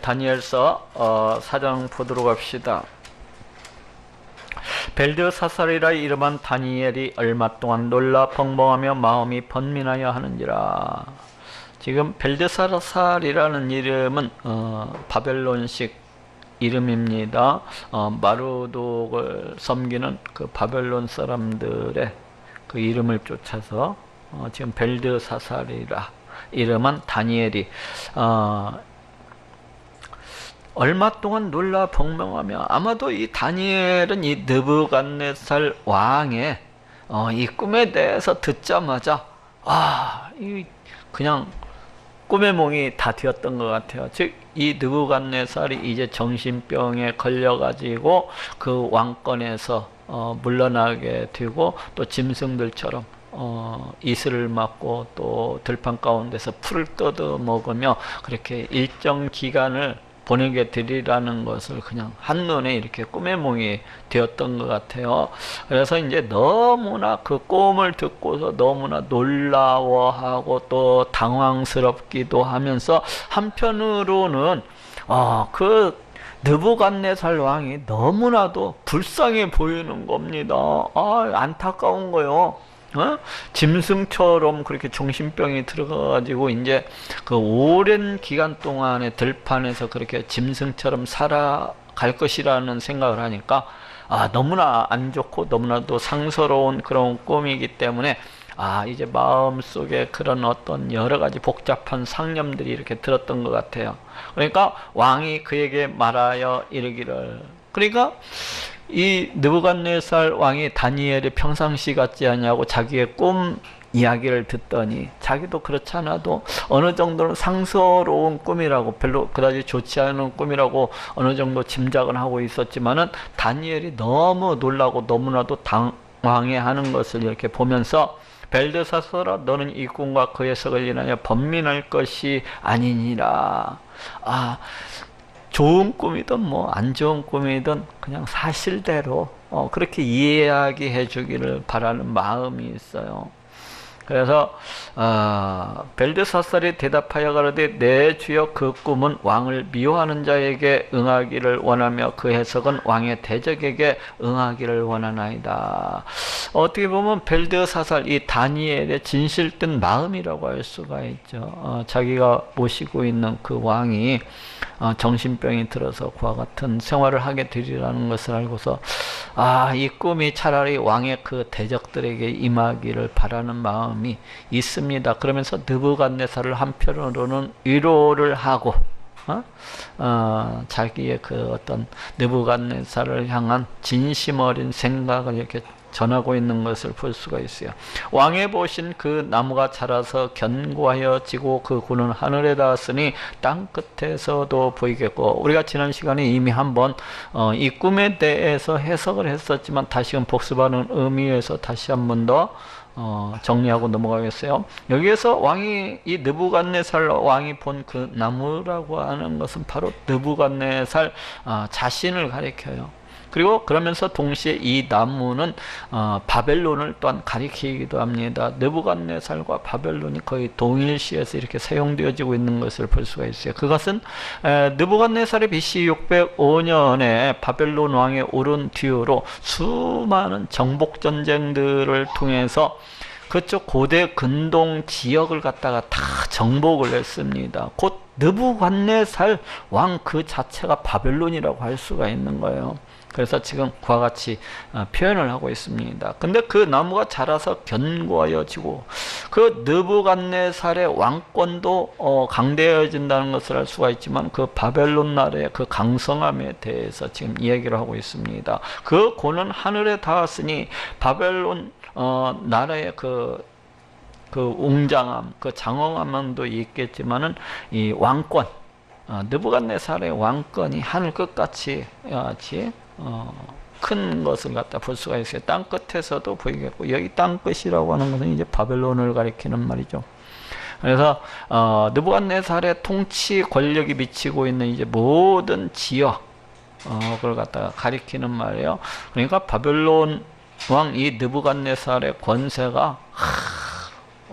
다니엘서 4장 보도록 합시다. 벨드사살이라 이름한 다니엘이 얼마 동안 놀라 벙벙하며 마음이 번민하여 하는지라. 지금 벨드사살이라는 이름은 바벨론식 이름입니다. 마르독을 섬기는 그 바벨론 사람들의 그 이름을 쫓아서 지금 벨드사살이라 이름한 다니엘이 얼마 동안 놀라 벙벙하며, 아마도 이 다니엘은 이 느부갓네살 왕의 이 꿈에 대해서 듣자마자 그냥 꿈의 몽이 다 되었던 것 같아요. 즉 이 느부갓네살이 이제 정신병에 걸려가지고 그 왕권에서 물러나게 되고, 또 짐승들처럼 이슬을 맞고 또 들판 가운데서 풀을 뜯어 먹으며 그렇게 일정 기간을 보내게 되리라는 것을 그냥 한눈에 이렇게 꿈의 몽이 되었던 것 같아요. 그래서 이제 너무나 그 꿈을 듣고서 너무나 놀라워하고 또 당황스럽기도 하면서, 한편으로는 그 느부갓네살 왕이 너무나도 불쌍해 보이는 겁니다. 안타까운 거요. 짐승처럼 그렇게 정신병이 들어가가지고 이제 그 오랜 기간 동안에 들판에서 그렇게 짐승처럼 살아갈 것이라는 생각을 하니까 너무나 안 좋고 너무나도 상스러운 그런 꿈이기 때문에 이제 마음속에 그런 어떤 여러 가지 복잡한 상념들이 이렇게 들었던 것 같아요. 그러니까 왕이 그에게 말하여 이르기를, 그러니까 이 느부갓네살 왕이 다니엘이 평상시 같지 않냐고 자기의 꿈 이야기를 듣더니, 자기도 그렇지 않아도 어느 정도는 상스러운 꿈이라고, 별로 그다지 좋지 않은 꿈이라고 어느 정도 짐작은 하고 있었지만은, 다니엘이 너무 놀라고 너무나도 당황해하는 것을 이렇게 보면서, 벨드사살아, 너는 이 꿈과 그 해석을 인하여 번민할 것이 아니니라. 좋은 꿈이든 뭐 안 좋은 꿈이든 그냥 사실대로 그렇게 이야기해 주기를 바라는 마음이 있어요. 그래서 벨드사살이 대답하여 가로되, 내 주여, 그 꿈은 왕을 미워하는 자에게 응하기를 원하며 그 해석은 왕의 대적에게 응하기를 원하나이다. 어떻게 보면 벨드사살, 이 다니엘의 진실된 마음이라고 할 수가 있죠. 자기가 모시고 있는 그 왕이 정신병이 들어서 그와 같은 생활을 하게 되리라는 것을 알고서 이 꿈이 차라리 왕의 그 대적들에게 임하기를 바라는 마음이 있습니다. 그러면서 느부갓네살을 한편으로는 위로를 하고 자기의 그 어떤 느부갓네살을 향한 진심 어린 생각을 이렇게 전하고 있는 것을 볼 수가 있어요. 왕의 보신 그 나무가 자라서 견고하여 지고 그 군은 하늘에 닿았으니 땅 끝에서도 보이겠고, 우리가 지난 시간에 이미 한번 이 꿈에 대해서 해석을 했었지만 다시금 복습하는 의미에서 다시 한 번 더 정리하고 넘어가겠어요. 여기에서 왕이, 이 느부갓네살 왕이 본 그 나무라고 하는 것은 바로 느부갓네살 자신을 가리켜요. 그리고 그러면서 동시에 이 나무는 바벨론을 또한 가리키기도 합니다. 느부갓네살과 바벨론이 거의 동일시에서 이렇게 사용되어지고 있는 것을 볼 수가 있어요. 그것은 느부갓네살이 BC 605년에 바벨론 왕에 오른 뒤로 수많은 정복 전쟁들을 통해서 그쪽 고대 근동 지역을 갖다가 다 정복을 했습니다. 곧 느부갓네살 왕 그 자체가 바벨론이라고 할 수가 있는 거예요. 그래서 지금 그와 같이 표현을 하고 있습니다. 근데 그 나무가 자라서 견고하여지고, 그 느부갓네살의 왕권도 강대해진다는 것을 알 수가 있지만, 그 바벨론 나라의 그 강성함에 대해서 지금 이야기를 하고 있습니다. 그 고는 하늘에 닿았으니, 바벨론 나라의 그 웅장함, 그 장엄함도 있겠지만은 이 왕권, 느부갓네살의 왕권이 하늘 끝같이 큰 것을 갖다 볼 수가 있어요. 땅 끝에서도 보이겠고, 여기 땅 끝이라고 하는 것은 이제 바벨론을 가리키는 말이죠. 그래서 느부갓네살의 통치 권력이 미치고 있는 이제 모든 지역 그걸 갖다가 가리키는 말이에요. 그러니까 바벨론 왕 이 느부갓네살의 권세가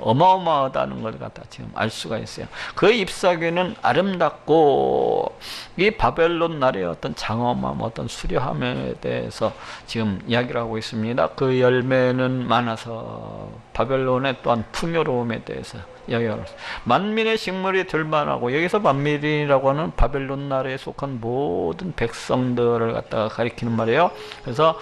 어마어마하다는 걸 갖다 지금 알 수가 있어요. 그 잎사귀는 아름답고 이 바벨론 나라의 어떤 장엄함, 어떤 수려함에 대해서 지금 이야기를 하고 있습니다. 그 열매는 많아서 바벨론의 또한 풍요로움에 대해서 이야기하고 있습니다. 만민의 식물이 들만하고, 여기서 만민이라고 하는 바벨론 나라에 속한 모든 백성들을 갖다가 가리키는 말이에요. 그래서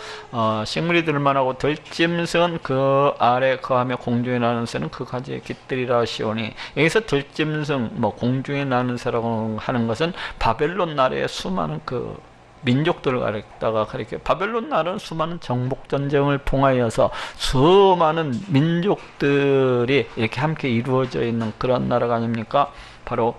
식물이 들만하고 들짐승은 그 아래 거하며 공중에 나는 새는 그 가지에 깃들이라 하시오니, 여기서 들짐승, 공중에 나는 새라고 하는 것은 바벨론 나라의 수많은 그 민족들을 가리켜, 바벨론 나라는 수많은 정복 전쟁을 통하여서 수많은 민족들이 이렇게 함께 이루어져 있는 그런 나라가 아닙니까? 바로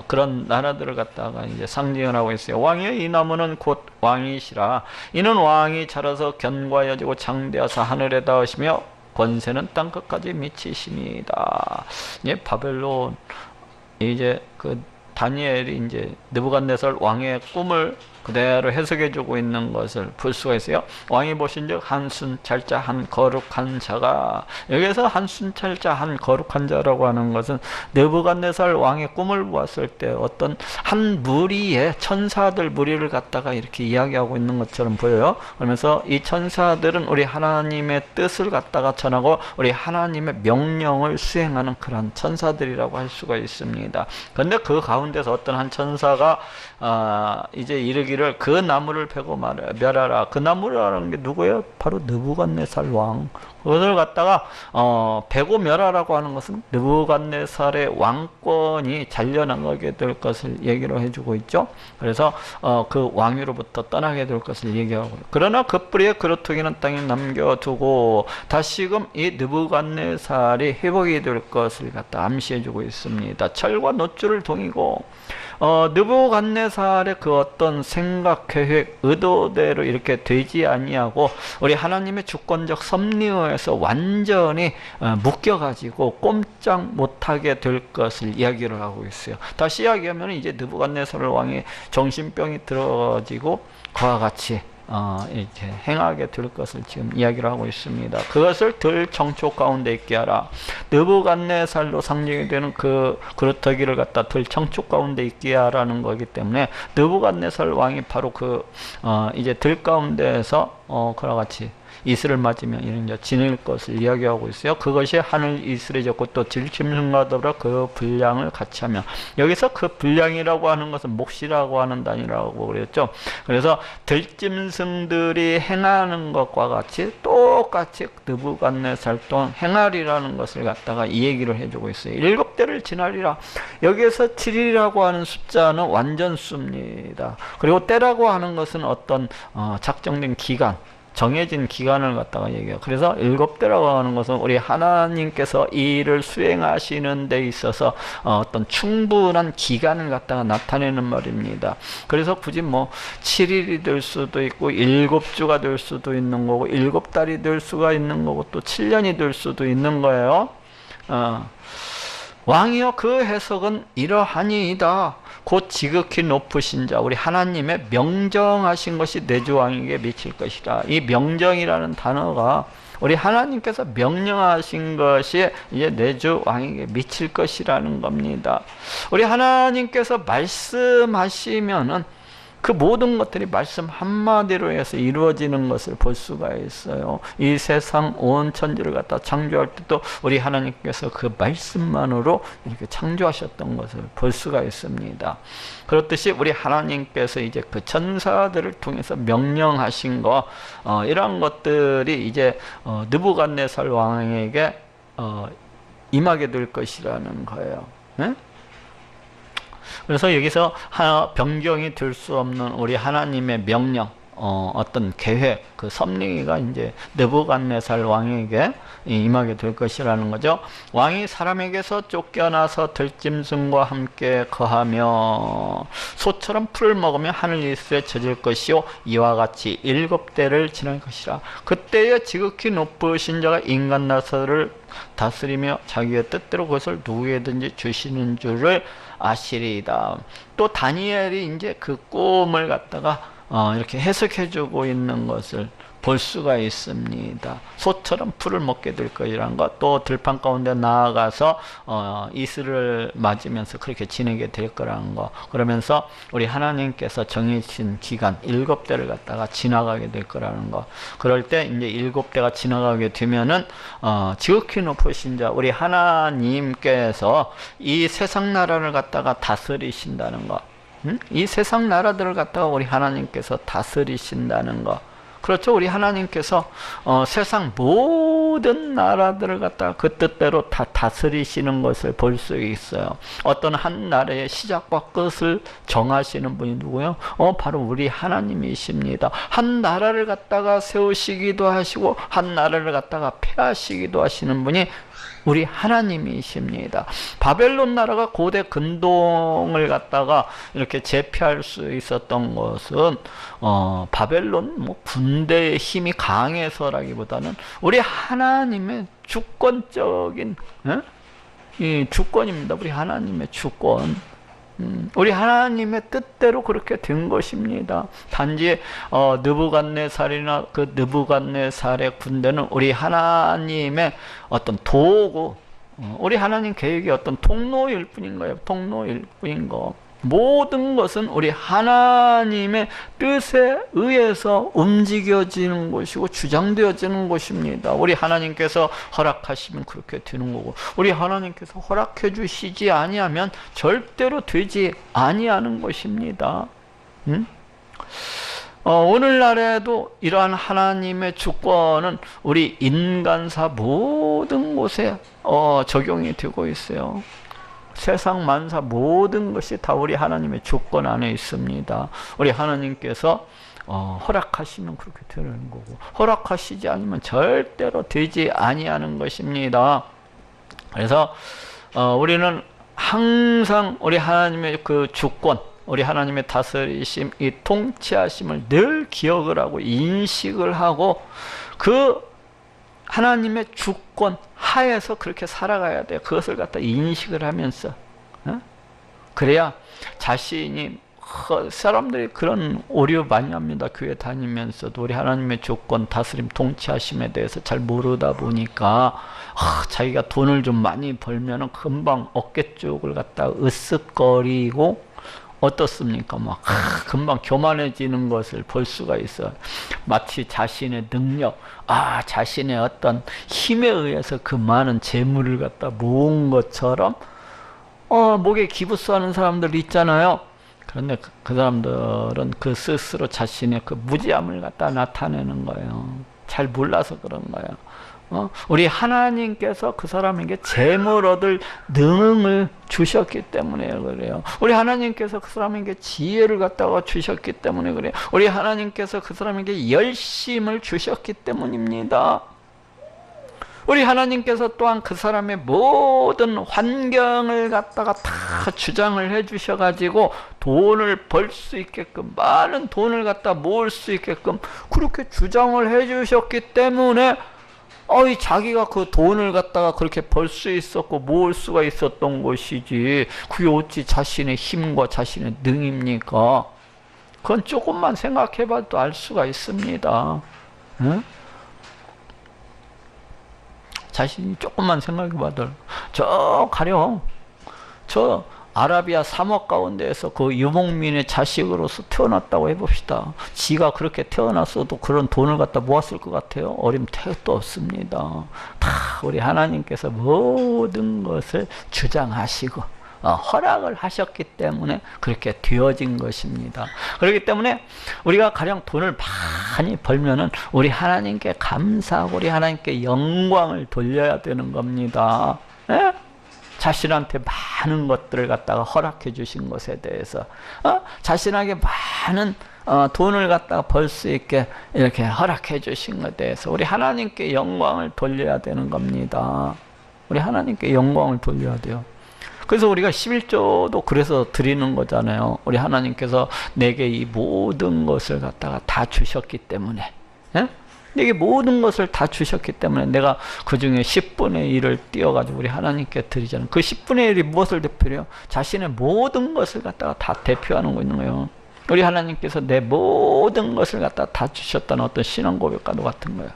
그런 나라들을 갖다가 이제 상징을 하고 있어요. 왕의 이 나무는 곧 왕이시라. 이는 왕이 자라서 견고하여지고 장대하사 하늘에 닿으시며 권세는 땅 끝까지 미치십니다. 예, 바벨론, 이제 그 다니엘이 이제 느부갓네살 왕의 꿈을 그대로 해석해주고 있는 것을 볼 수가 있어요. 왕이 보신즉 한순찰자 한 거룩한 자가, 여기서 한순찰자 한 거룩한 자라고 하는 것은 느부갓네살 왕의 꿈을 보았을 때 어떤 한 무리의 천사들 무리를 갖다가 이렇게 이야기하고 있는 것처럼 보여요. 그러면서 이 천사들은 우리 하나님의 뜻을 갖다가 전하고 우리 하나님의 명령을 수행하는 그런 천사들이라고 할 수가 있습니다. 그런데 그 가운데서 어떤 한 천사가 이제 이르기를 그 나무를 베고 멸하라. 그 나무라는 게 누구예요? 바로 느부갓네살 왕. 그것을 갖다가 베고 멸하라고 하는 것은 느부갓네살의 왕권이 잘려나가게 될 것을 얘기를 해주고 있죠. 그래서 그 왕위로부터 떠나게 될 것을 얘기하고, 그러나 그 뿌리에 그루터기는 땅에 남겨두고 다시금 이 느부갓네살이 회복이 될 것을 갖다 암시해주고 있습니다. 철과 놋줄을 동이고, 느부갓네살의 그 어떤 생각, 계획, 의도대로 이렇게 되지 아니하고 우리 하나님의 주권적 섭리에서 완전히 묶여가지고 꼼짝 못하게 될 것을 이야기를 하고 있어요. 다시 이야기하면 이제 느부갓네살 왕의 정신병이 들어지고 그와 같이 이렇게 행하게 될 것을 지금 이야기를 하고 있습니다. 그것을 들 청초 가운데 있게 하라. 느부갓네살로 상징이 되는 그 그루터기를 갖다 들 청초 가운데 있게 하라는 거기 때문에 느부갓네살 왕이 바로 그 이제 들 가운데에서 그와 같이 이슬을 맞으며 이런 이제 지낼 것을 이야기하고 있어요. 그것이 하늘 이슬이 졌고 또 들짐승과 더불어 그 분량을 같이 하며, 여기서 그 분량이라고 하는 것은 몫이라고 하는 단위라고 그랬죠. 그래서 들짐승들이 행하는 것과 같이 똑같이 느부갓네살 또한 행하리라는 것을 갖다가 이 얘기를 해주고 있어요. 7대를 지나리라. 여기에서 7이라고 하는 숫자는 완전수입니다. 그리고 때라고 하는 것은 어떤 작정된 기간, 정해진 기간을 갖다가 얘기해요. 그래서 7대라고 하는 것은 우리 하나님께서 이 일을 수행하시는 데 있어서 어떤 충분한 기간을 갖다가 나타내는 말입니다. 그래서 굳이 7일이 될 수도 있고 7주가 될 수도 있는 거고 7달이 될 수가 있는 거고 또 7년이 될 수도 있는 거예요. 왕이여 그 해석은 이러하니이다. 곧 지극히 높으신 자, 우리 하나님의 명정하신 것이 내주 왕에게 미칠 것이다. 이 명정이라는 단어가 우리 하나님께서 명령하신 것이 이제 내주 왕에게 미칠 것이라는 겁니다. 우리 하나님께서 말씀하시면은 그 모든 것들이 말씀 한마디로 해서 이루어지는 것을 볼 수가 있어요. 이 세상 온 천지를 갖다 창조할 때도 우리 하나님께서 그 말씀만으로 이렇게 창조하셨던 것을 볼 수가 있습니다. 그렇듯이 우리 하나님께서 이제 그 천사들을 통해서 명령하신 거, 이러한 것들이 이제 느부갓네살 왕에게 임하게 될 것이라는 거예요. 네? 그래서 여기서 변경이 될 수 없는 우리 하나님의 명령, 어떤 계획, 그 섭리가 이제 느부갓네살 왕에게 임하게 될 것이라는 거죠. 왕이 사람에게서 쫓겨나서 들짐승과 함께 거하며 소처럼 풀을 먹으며 하늘 이슬에 젖을 것이요 이와 같이 7대를 지날 것이라. 그때에 지극히 높으신 자가 인간 나서를 다스리며 자기의 뜻대로 그것을 누구에든지 주시는 줄을 아시리이다. 또 다니엘이 이제 그 꿈을 갖다가 이렇게 해석해주고 있는 것을 볼 수가 있습니다. 소처럼 풀을 먹게 될 것이라는 것, 또 들판 가운데 나아가서 이슬을 맞으면서 그렇게 지내게 될 거라는 것, 그러면서 우리 하나님께서 정해진 기간 7대를 갖다가 지나가게 될 거라는 것, 그럴 때 이제 7대가 지나가게 되면은 지극히 높으신 자 우리 하나님께서 이 세상 나라를 갖다가 다스리신다는 것, 이 세상 나라들을 갖다가 우리 하나님께서 다스리신다는 것, 그렇죠. 우리 하나님께서 세상 모든 나라들을 갖다가 그 뜻대로 다 다스리시는 것을 볼 수 있어요. 어떤 한 나라의 시작과 끝을 정하시는 분이 누구요? 바로 우리 하나님이십니다. 한 나라를 갖다가 세우시기도 하시고 한 나라를 갖다가 폐하시기도 하시는 분이 우리 하나님이십니다. 바벨론 나라가 고대 근동을 갖다가 이렇게 제패할 수 있었던 것은 바벨론 군대의 힘이 강해서라기보다는 우리 하나님의 주권적인 이 주권입니다. 우리 하나님의 주권. 우리 하나님의 뜻대로 그렇게 된 것입니다. 단지 느부갓네살이나 그 느부갓네살의 군대는 우리 하나님의 어떤 도구, 우리 하나님 계획의 어떤 통로일 뿐인 거예요. 통로일 뿐인 거. 모든 것은 우리 하나님의 뜻에 의해서 움직여지는 것이고 주장되어지는 것입니다. 우리 하나님께서 허락하시면 그렇게 되는 거고, 우리 하나님께서 허락해 주시지 아니하면 절대로 되지 아니하는 것입니다. 오늘날에도 이러한 하나님의 주권은 우리 인간사 모든 곳에 적용이 되고 있어요. 세상 만사 모든 것이 다 우리 하나님의 주권 안에 있습니다. 우리 하나님께서 허락하시면 그렇게 되는 거고, 허락하시지 않으면 절대로 되지 아니하는 것입니다. 그래서 우리는 항상 우리 하나님의 그 주권, 우리 하나님의 다스리심, 이 통치하심을 늘 기억을 하고 인식을 하고 그 하나님의 주권 하에서 그렇게 살아가야 돼요. 그것을 갖다 인식을 하면서. 그래야 자신이, 사람들이 그런 오류 많이 합니다. 교회 다니면서도 우리 하나님의 주권, 다스림, 통치하심에 대해서 잘 모르다 보니까 자기가 돈을 좀 많이 벌면은 금방 어깨 쪽을 갖다 으쓱거리고 어떻습니까? 금방 교만해지는 것을 볼 수가 있어요. 마치 자신의 능력, 자신의 어떤 힘에 의해서 그 많은 재물을 갖다 모은 것처럼, 목에 기부수하는 사람들 있잖아요. 그런데 그 사람들은 그 스스로 자신의 그 무지함을 갖다 나타내는 거예요. 잘 몰라서 그런 거예요. 우리 하나님께서 그 사람에게 재물 얻을 능을 주셨기 때문에 그래요. 우리 하나님께서 그 사람에게 지혜를 갖다가 주셨기 때문에 그래요. 우리 하나님께서 그 사람에게 열심을 주셨기 때문입니다. 우리 하나님께서 또한 그 사람의 모든 환경을 갖다가 다 주장을 해 주셔가지고 돈을 벌 수 있게끔, 많은 돈을 갖다 모을 수 있게끔 그렇게 주장을 해 주셨기 때문에 자기가 그 돈을 갖다가 그렇게 벌 수 있었고 모을 수가 있었던 것이지, 그게 어찌 자신의 힘과 자신의 능입니까? 그건 조금만 생각해봐도 알 수가 있습니다. 응? 자신이 조금만 생각해봐도, 가령 아라비아 사막 가운데에서 그 유목민의 자식으로서 태어났다고 해봅시다. 지가 그렇게 태어났어도 그런 돈을 갖다 모았을 것 같아요? 어림택도 없습니다. 다 우리 하나님께서 모든 것을 주장하시고 허락을 하셨기 때문에 그렇게 되어진 것입니다. 그렇기 때문에 우리가 가령 돈을 많이 벌면은 우리 하나님께 감사하고 우리 하나님께 영광을 돌려야 되는 겁니다. 예? 자신한테 많은 것들을 갖다가 허락해 주신 것에 대해서, 자신에게 많은 돈을 갖다가 벌 수 있게 이렇게 허락해 주신 것에 대해서 우리 하나님께 영광을 돌려야 되는 겁니다. 우리 하나님께 영광을 돌려야 돼요. 그래서 우리가 11조도 그래서 드리는 거잖아요. 우리 하나님께서 내게 이 모든 것을 갖다가 다 주셨기 때문에, 예? 내게 모든 것을 다 주셨기 때문에 내가 그 중에 10분의 1을 띄어가지고 우리 하나님께 드리잖아요. 그 10분의 1이 무엇을 대표해요? 자신의 모든 것을 갖다가 다 대표하는 거 있는 거예요. 우리 하나님께서 내 모든 것을 갖다 다 주셨다는 어떤 신앙 고백과도 같은 거예요.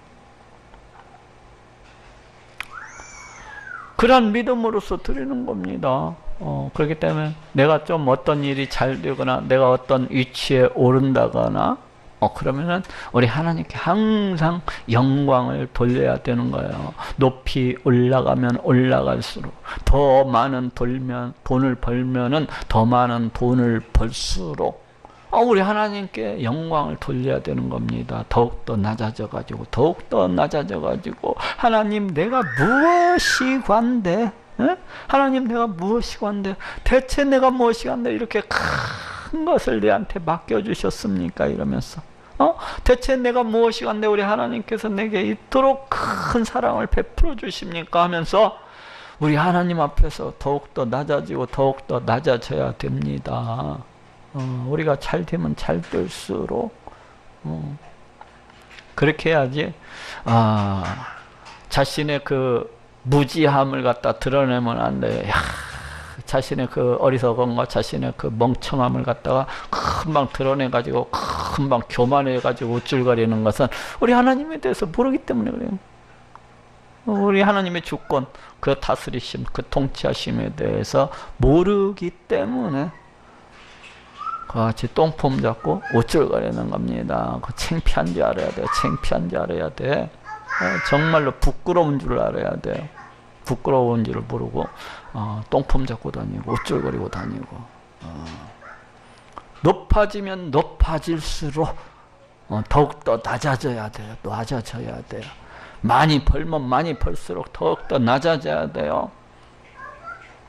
그런 믿음으로서 드리는 겁니다. 그렇기 때문에 내가 좀 어떤 일이 잘 되거나 내가 어떤 위치에 오른다거나 그러면은 우리 하나님께 항상 영광을 돌려야 되는 거예요. 높이 올라가면 올라갈수록 더 많은 돈을 벌면은 더 많은 돈을 벌수록 우리 하나님께 영광을 돌려야 되는 겁니다. 더욱더 낮아져가지고 하나님 내가 무엇이 관대? 하나님 내가 무엇이 관대? 대체 내가 무엇이 관대? 이렇게 큰 것을 내한테 맡겨주셨습니까? 이러면서 대체 내가 무엇이 관대? 우리 하나님께서 내게 이토록 큰 사랑을 베풀어 주십니까? 하면서 우리 하나님 앞에서 더욱더 낮아지고 더욱더 낮아져야 됩니다. 우리가 잘 되면 잘 될수록 그렇게 해야지 자신의 그 무지함을 갖다 드러내면 안 돼. 자신의 그 어리석음과 자신의 그 멍청함을 갖다가 금방 드러내가지고 금방 교만해가지고 우쭐거리는 것은 우리 하나님에 대해서 모르기 때문에 그래요. 우리 하나님의 주권, 그 다스리심, 그 통치하심에 대해서 모르기 때문에 같이 똥폼 잡고 우쭐거리는 겁니다. 그 창피한 줄 알아야 돼. 창피한 줄 알아야 돼. 정말로 부끄러운 줄 알아야 돼요. 부끄러운 줄을 모르고 똥폼 잡고 다니고 우쭐거리고 다니고 높아지면 높아질수록 더욱더 낮아져야 돼요. 낮아져야 돼요. 많이 벌면 많이 벌수록 더욱더 낮아져야 돼요.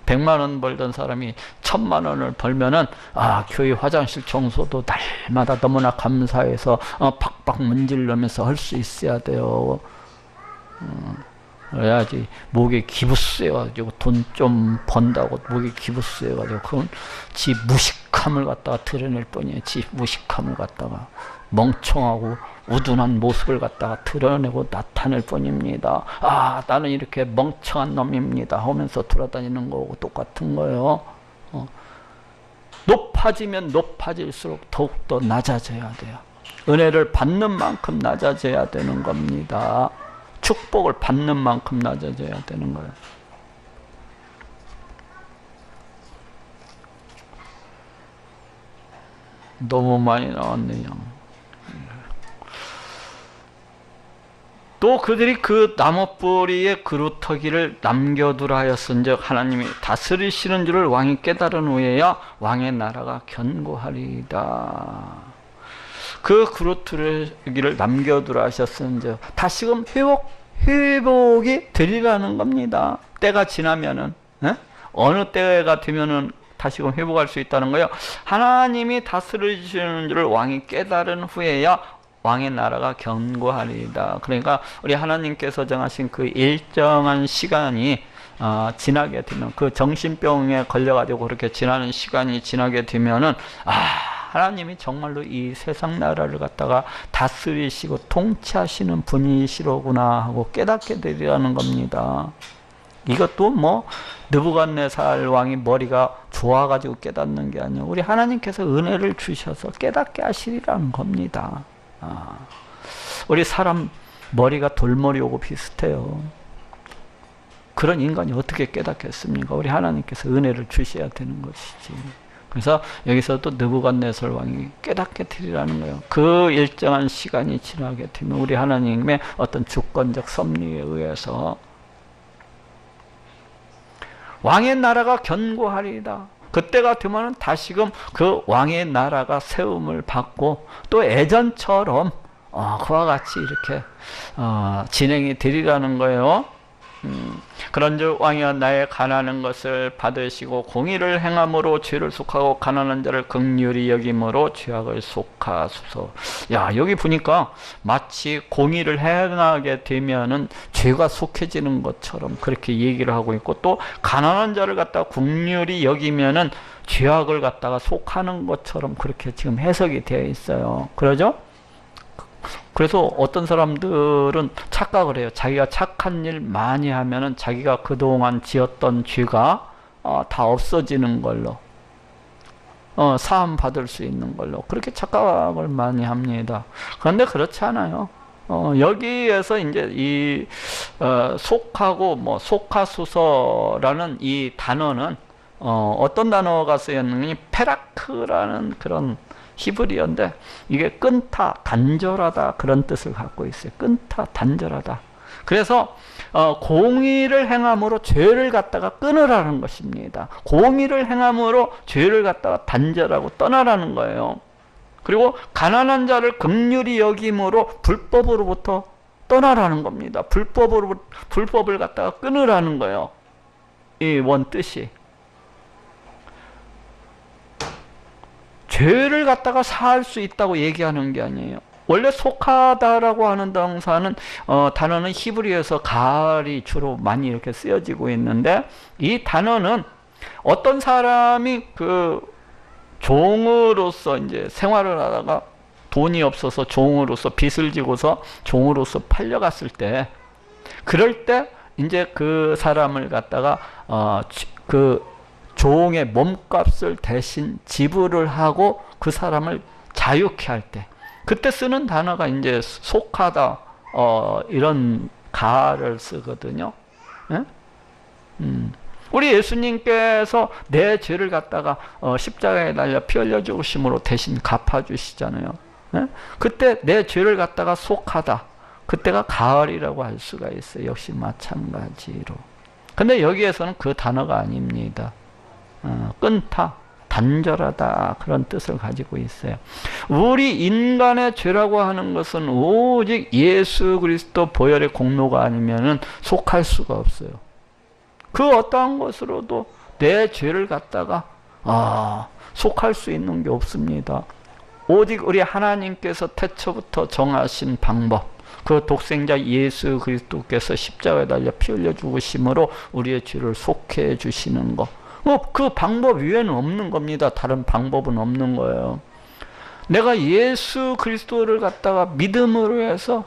100만 원 벌던 사람이 1000만 원을 벌면은 교회 화장실 청소도 날마다 너무나 감사해서 팍팍 문질러면서 할 수 있어야 돼요. 그래야지 목에 기부스해가지고 돈 좀 번다고 목에 기부스해가지고 그건 지 무식함을 갖다가 드러낼 뿐이에요. 지 무식함을 갖다가 멍청하고 우둔한 모습을 갖다가 드러내고 나타낼 뿐입니다. 나는 이렇게 멍청한 놈입니다 하면서 돌아다니는 거하고 똑같은 거예요. 높아지면 높아질수록 더욱더 낮아져야 돼요. 은혜를 받는 만큼 낮아져야 되는 겁니다. 축복을 받는 만큼 낮아져야 되는 거예요. 너무 많이 나왔네요. 또 그들이 그 나무 뿌리에 그루터기를 남겨두라 하였은즉 하나님이 다스리시는 줄을 왕이 깨달은 후에야 왕의 나라가 견고하리이다. 그 그루터기를 남겨두라 하셨은즉 다시금 회복이 되리라는 겁니다. 때가 지나면은 어느 때가 되면은 다시금 회복할 수 있다는 거예요. 하나님이 다스리시는 줄을 왕이 깨달은 후에야 왕의 나라가 견고하리이다. 그러니까 우리 하나님께서 정하신 그 일정한 시간이 지나게 되면, 그 정신병에 걸려가지고 그렇게 지나는 시간이 지나게 되면은 하나님이 정말로 이 세상 나라를 갖다가 다스리시고 통치하시는 분이시로구나 하고 깨닫게 되리라는 겁니다. 이것도 느부갓네살 왕이 머리가 좋아가지고 깨닫는 게 아니에요. 우리 하나님께서 은혜를 주셔서 깨닫게 하시리라는 겁니다. 우리 사람 머리가 돌머리하고 비슷해요. 그런 인간이 어떻게 깨닫겠습니까? 우리 하나님께서 은혜를 주셔야 되는 것이지. 그래서 여기서 또 느부갓네살 왕이 깨닫게 되리라는 거예요. 그 일정한 시간이 지나게 되면 우리 하나님의 어떤 주권적 섭리에 의해서 왕의 나라가 견고하리이다. 그때가 되면 다시금 그 왕의 나라가 세움을 받고 또 예전처럼 그와 같이 이렇게 진행이 되리라는 거예요. 그런즉 왕이여 나의 가난한 것을 받으시고 공의를 행함으로 죄를 속하고 가난한 자를 긍휼히 여김으로 죄악을 속하소서. 여기 보니까 마치 공의를 행하게 되면은 죄가 속해지는 것처럼 그렇게 얘기를 하고 있고, 또 가난한 자를 갖다가 긍휼히 여기면은 죄악을 갖다가 속하는 것처럼 그렇게 지금 해석이 되어 있어요. 그러죠? 그래서 어떤 사람들은 착각을 해요. 자기가 착한 일 많이 하면은 자기가 그동안 지었던 죄가 다 없어지는 걸로. 사함 받을 수 있는 걸로 그렇게 착각을 많이 합니다. 그런데 그렇지 않아요. 여기에서 이제 이 속하고 뭐 속하수서라는 이 단어는 어떤 단어가 쓰였느니 페라크라는 그런 히브리어인데 이게 끊다, 단절하다 그런 뜻을 갖고 있어요. 끊다, 단절하다. 그래서 공의를 행함으로 죄를 갖다가 끊으라는 것입니다. 공의를 행함으로 죄를 갖다가 단절하고 떠나라는 거예요. 그리고 가난한 자를 긍휼히 여김으로 불법으로부터 떠나라는 겁니다. 불법을 갖다가 끊으라는 거예요. 이 원뜻이. 죄를 갖다가 사할 수 있다고 얘기하는 게 아니에요. 원래 속하다라고 하는 단어는 히브리어에서 가알이 주로 많이 이렇게 쓰여지고 있는데, 이 단어는 어떤 사람이 그 종으로서 이제 생활을 하다가 돈이 없어서 종으로서 빚을 지고서 종으로서 팔려갔을 때, 그럴 때 이제 그 사람을 갖다가 그 종의 몸값을 대신 지불을 하고 그 사람을 자유케 할 때, 그때 쓰는 단어가 이제 속하다, 이런 가를 쓰거든요. 예? 우리 예수님께서 내 죄를 갖다가 십자가에 달려 피 흘려 죽으심으로 대신 갚아주시잖아요. 예? 그때 내 죄를 갖다가 속하다, 그때가 가을이라고 할 수가 있어요. 역시 마찬가지로. 근데 여기에서는 그 단어가 아닙니다. 끊다, 단절하다 그런 뜻을 가지고 있어요. 우리 인간의 죄라고 하는 것은 오직 예수 그리스도 보혈의 공로가 아니면은 속할 수가 없어요. 그 어떠한 것으로도 내 죄를 갖다가 속할 수 있는 게 없습니다. 오직 우리 하나님께서 태초부터 정하신 방법, 그 독생자 예수 그리스도께서 십자가에 달려 피 흘려 죽으심으로 우리의 죄를 속해 주시는 것, 그 방법 위에는 없는 겁니다. 다른 방법은 없는 거예요. 내가 예수 그리스도를 갖다가 믿음으로 해서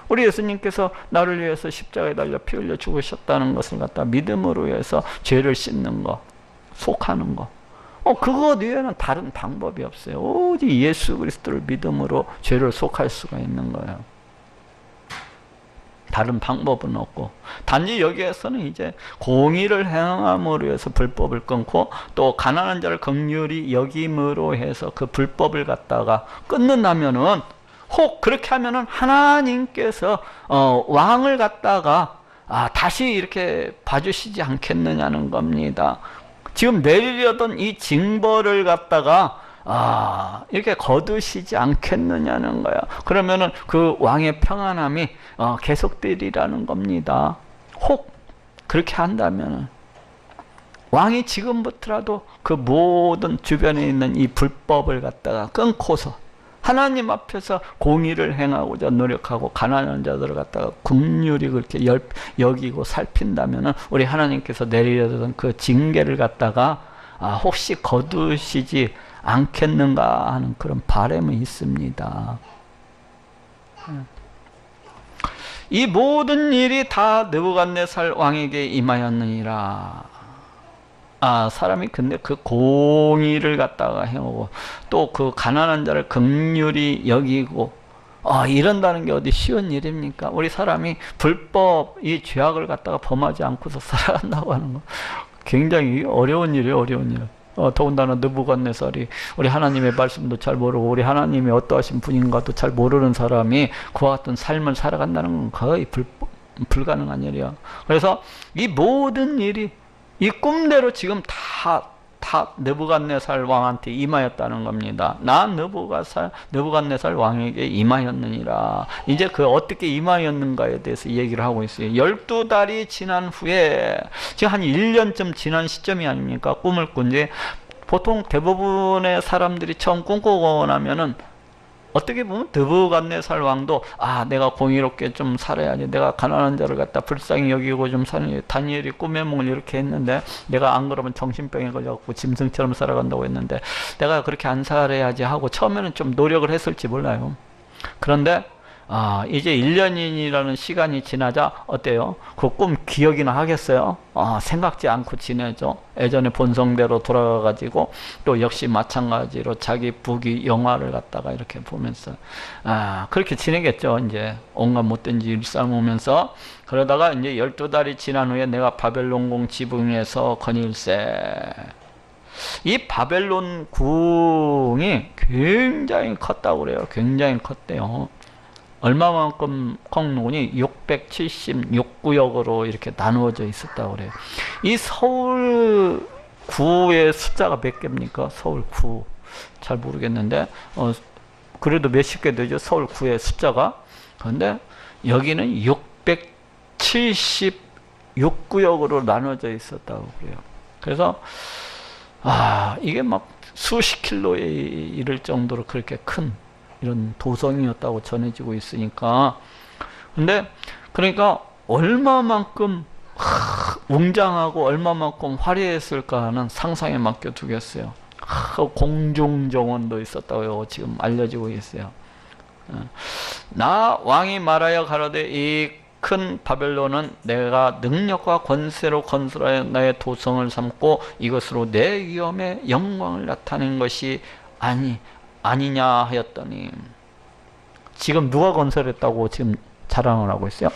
우리 예수님께서 나를 위해서 십자가에 달려 피 흘려 죽으셨다는 것을 갖다가 믿음으로 해서 죄를 씻는 거, 속하는 거, 그것 외에는 다른 방법이 없어요. 오직 예수 그리스도를 믿음으로 죄를 속할 수가 있는 거예요. 다른 방법은 없고, 단지 여기에서는 이제 공의를 행함으로 해서 불법을 끊고, 또 가난한 자를 긍휼히 여김으로 해서 그 불법을 갖다가 끊는다면은, 혹 그렇게 하면은 하나님께서 왕을 갖다가 다시 이렇게 봐주시지 않겠느냐는 겁니다. 지금 내리려던 이 징벌을 갖다가 이렇게 거두시지 않겠느냐는 거야. 그러면은 그 왕의 평안함이 계속되리라는 겁니다. 혹 그렇게 한다면은 왕이 지금부터라도 그 모든 주변에 있는 이 불법을 갖다가 끊고서 하나님 앞에서 공의를 행하고자 노력하고 가난한 자들을 갖다가 긍휼히 그렇게 여기고 살핀다면은 우리 하나님께서 내리려던 그 징계를 갖다가 혹시 거두시지 않겠는가 하는 그런 바람이 있습니다. 이 모든 일이 다 느부갓네살 왕에게 임하였느니라. 사람이 근데 그 공의를 갖다가 해오고 또 그 가난한 자를 긍휼히 여기고 이런다는 게 어디 쉬운 일입니까? 우리 사람이 불법 이 죄악을 갖다가 범하지 않고서 살아간다고 하는 거 굉장히 어려운 일이에요. 어려운 일. 더군다나 느부갓네살이 우리 하나님의 말씀도 잘 모르고 우리 하나님이 어떠하신 분인가도 잘 모르는 사람이 그와 같은 삶을 살아간다는 건 거의 불가능한 일이야. 그래서 이 모든 일이 이 꿈대로 지금 다 느부갓네살 왕한테 임하였다는 겁니다. 나 느부갓네살 왕에게 임하였느니라. 이제 그 어떻게 임하였는가에 대해서 얘기를 하고 있어요. 12달이 지난 후에, 지금 한 1년쯤 지난 시점이 아닙니까? 꿈을 꾼지. 보통 대부분의 사람들이 처음 꿈꾸고 나면은 어떻게 보면 느부갓네살 왕도 내가 공의롭게 좀 살아야지, 내가 가난한 자를 갖다 불쌍히 여기고 좀 사는, 다니엘이 꿈의夢을 이렇게 했는데 내가 안 그러면 정신병에 걸려갖고 짐승처럼 살아간다고 했는데 내가 그렇게 안 살아야지 하고 처음에는 좀 노력을 했을지 몰라요. 그런데 이제 1년이라는 시간이 지나자 어때요? 그 꿈 기억이나 하겠어요? 생각지 않고 지내죠. 예전에 본성대로 돌아가가지고 또 역시 마찬가지로 자기 부귀 영화를 갖다가 이렇게 보면서 그렇게 지내겠죠. 이제 온갖 못된 일 삶으면서. 그러다가 이제 12달이 지난 후에 내가 바벨론궁 지붕에서 거닐세. 이 바벨론 궁이 굉장히 컸다고 그래요. 굉장히 컸대요. 얼마만큼 컸느니 676구역으로 이렇게 나누어져 있었다고 그래요. 이 서울구의 숫자가 몇 개입니까? 서울구 잘 모르겠는데 그래도 몇십 개 되죠. 서울구의 숫자가. 그런데 여기는 676구역으로 나눠져 있었다고 그래요. 그래서 이게 막 수십 킬로에 이를 정도로 그렇게 큰 이런 도성이었다고 전해지고 있으니까. 근데 그러니까 얼마만큼 웅장하고 얼마만큼 화려했을까 하는 상상에 맡겨두겠어요. 공중정원도 있었다고 지금 알려지고 있어요. 나 왕이 말하여 가로되 이 큰 바벨론은 내가 능력과 권세로 건설하여 나의 도성을 삼고 이것으로 내 위엄의 영광을 나타낸 것이 아니냐 하였더니, 지금 누가 건설했다고 지금 자랑을 하고 있어요?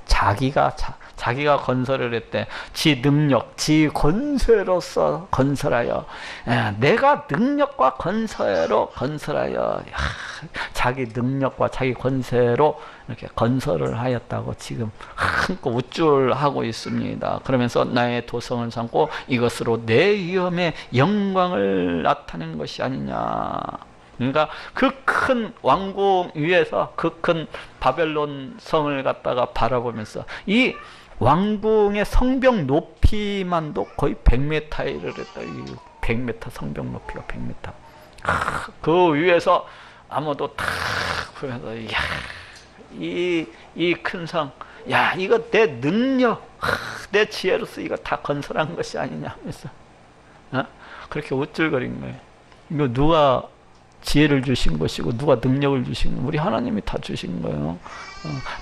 자기가 건설을 했대. 지 능력, 지 권세로서 건설하여, 내가 능력과 권세로 건설하여, 자기 능력과 자기 권세로 이렇게 건설을 하였다고 지금 한껏 우쭐하고 있습니다. 그러면서 나의 도성을 삼고 이것으로 내 위엄의 영광을 나타낸 것이 아니냐. 그러니까 그 큰 왕궁 위에서 그 큰 바벨론 성을 갖다가 바라보면서 이 왕궁의 성벽 높이만도 거의 100m에 이르렀다. 100m, 성벽 높이가 100m. 그 위에서 아무도 탁 보면서, 이 큰 성, 이거 내 능력, 내 지혜로서 이거 다 건설한 것이 아니냐 하면서 그렇게 우쭐거린 거예요. 이거 누가 지혜를 주신 것이고 누가 능력을 주신 거예요? 우리 하나님이 다 주신 거예요.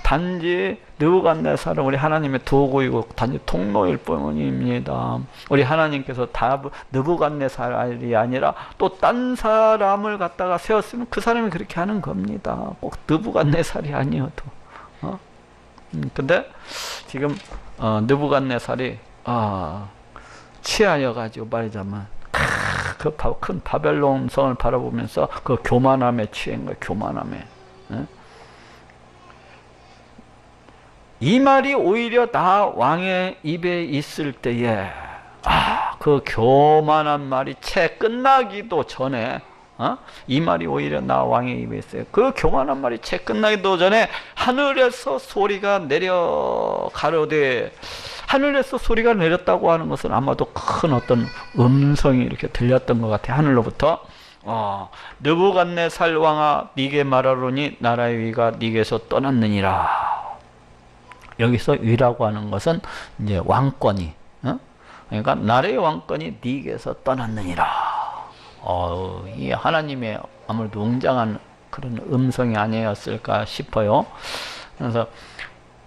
단지 느부갓네살은 우리 하나님의 도구이고 단지 통로일 뿐입니다. 우리 하나님께서 다 느부갓네살이 아니라 또 딴 사람을 갖다가 세웠으면 그 사람이 그렇게 하는 겁니다. 꼭 느부갓네살이 아니어도. 근데 지금 느부갓네살이 취하여 가지고 말하자면 그 큰 바벨론 성을 바라보면서 그 교만함에 취한 거예요. 교만함에. 이 말이 오히려 나 왕의 입에 있을 때에 그 교만한 말이 채 끝나기도 전에 이 말이 오히려 나 왕의 입에 있어요. 그 교만한 말이 채 끝나기도 전에 하늘에서 소리가 내려 가로되, 하늘에서 소리가 내렸다고 하는 것은 아마도 큰 어떤 음성이 이렇게 들렸던 것 같아요. 하늘로부터. 느부갓네살 왕아, 네게 말하노니 나라의 위가 네게서 떠났느니라. 여기서 위라고 하는 것은 이제 왕권이, 그러니까 나라의 왕권이 네게서 떠났느니라. 이 하나님의 아무래도 웅장한 그런 음성이 아니었을까 싶어요. 그래서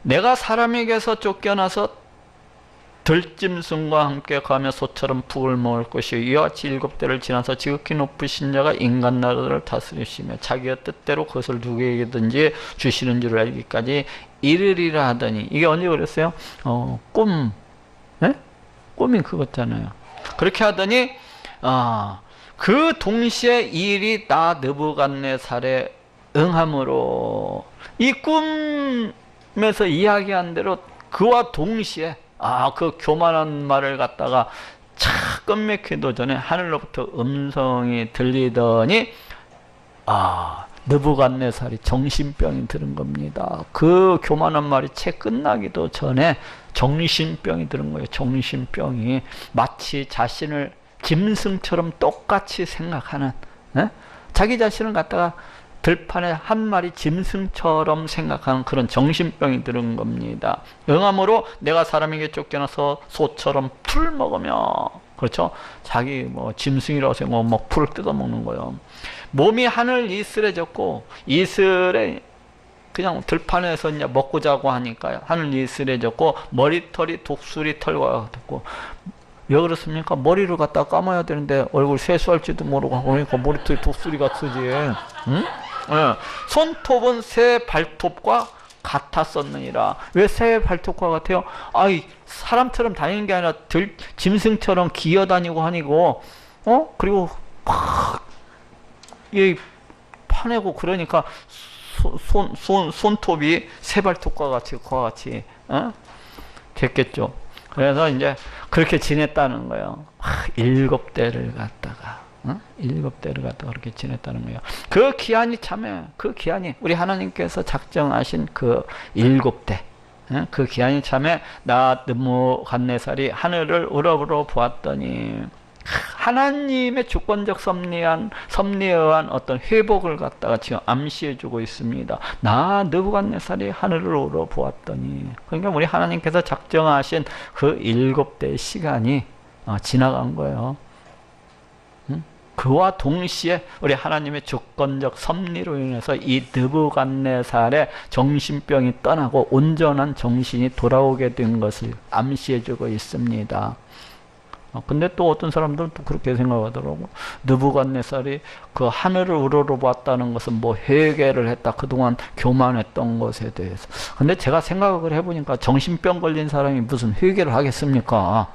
내가 사람에게서 쫓겨나서 들짐승과 함께 가며 소처럼 푹을 먹을 것이요 이와 같이 7대를 지나서 지극히 높으신 자가 인간 나라를 다스리시며 자기의 뜻대로 그것을 누구에게든지 주시는 줄 알기까지 이르리라 하더니, 이게 언제 그랬어요? 꿈, 꿈이 그거잖아요. 그렇게 하더니 그 동시에 이 일이 나 느부갓네살에 응함으로, 이 꿈에서 이야기한 대로 그와 동시에 그 교만한 말을 갖다가 착 끝맺기도 전에 하늘로부터 음성이 들리더니 느부갓네살이 정신병이 들은 겁니다. 그 교만한 말이 채 끝나기도 전에 정신병이 들은 거예요. 정신병이. 마치 자신을 짐승처럼 똑같이 생각하는, 자기 자신을 갖다가 들판에 한 마리 짐승처럼 생각하는 그런 정신병이 들은 겁니다. 응함으로 내가 사람에게 쫓겨나서 소처럼 풀 먹으며, 그렇죠? 자기 짐승이라고 해서 풀을 뜯어먹는 거예요. 몸이 하늘 이슬에 졌고 이슬에 그냥 들판에서 이제 먹고 자고 하니까요. 하늘이 쓰레졌고 머리털이 독수리 털과 같고. 왜 그렇습니까? 머리를 갖다 감아야 되는데 얼굴 세수할지도 모르고 그러니까 머리털이 독수리가 쓰지. 응? 네. 손톱은 새 발톱과 같았었느니라. 왜 새 발톱과 같아요? 아이 사람처럼 다니는 게 아니라 짐승처럼 기어다니고 하니고 그리고 이 파내고 그러니까 손톱이 새 발톱과 같이 그와 같이 됐겠죠. 그래서 이제 그렇게 지냈다는 거예요. 7대를 갖다가 7대를 갖다가 그렇게 지냈다는 거예요. 그 기한이 참해. 그 기한이 우리 하나님께서 작정하신 그 7대 그 기한이 참해. 나 느부갓네살이 하늘을 우러러 보았더니 하나님의 주권적 섭리에 의한 어떤 회복을 갖다가 지금 암시해주고 있습니다. 나 느부갓네살이 하늘을 우러 보았더니, 그러니까 우리 하나님께서 작정하신 그 7대의 시간이 지나간 거예요. 그와 동시에 우리 하나님의 주권적 섭리로 인해서 이 느부갓네살의 정신병이 떠나고 온전한 정신이 돌아오게 된 것을 암시해주고 있습니다. 근데 또 어떤 사람들은 또 그렇게 생각하더라고. 느부갓네살이 그 하늘을 우러러봤다는 것은 뭐 회개를 했다. 그동안 교만했던 것에 대해서. 근데 제가 생각을 해보니까 정신병 걸린 사람이 무슨 회개를 하겠습니까?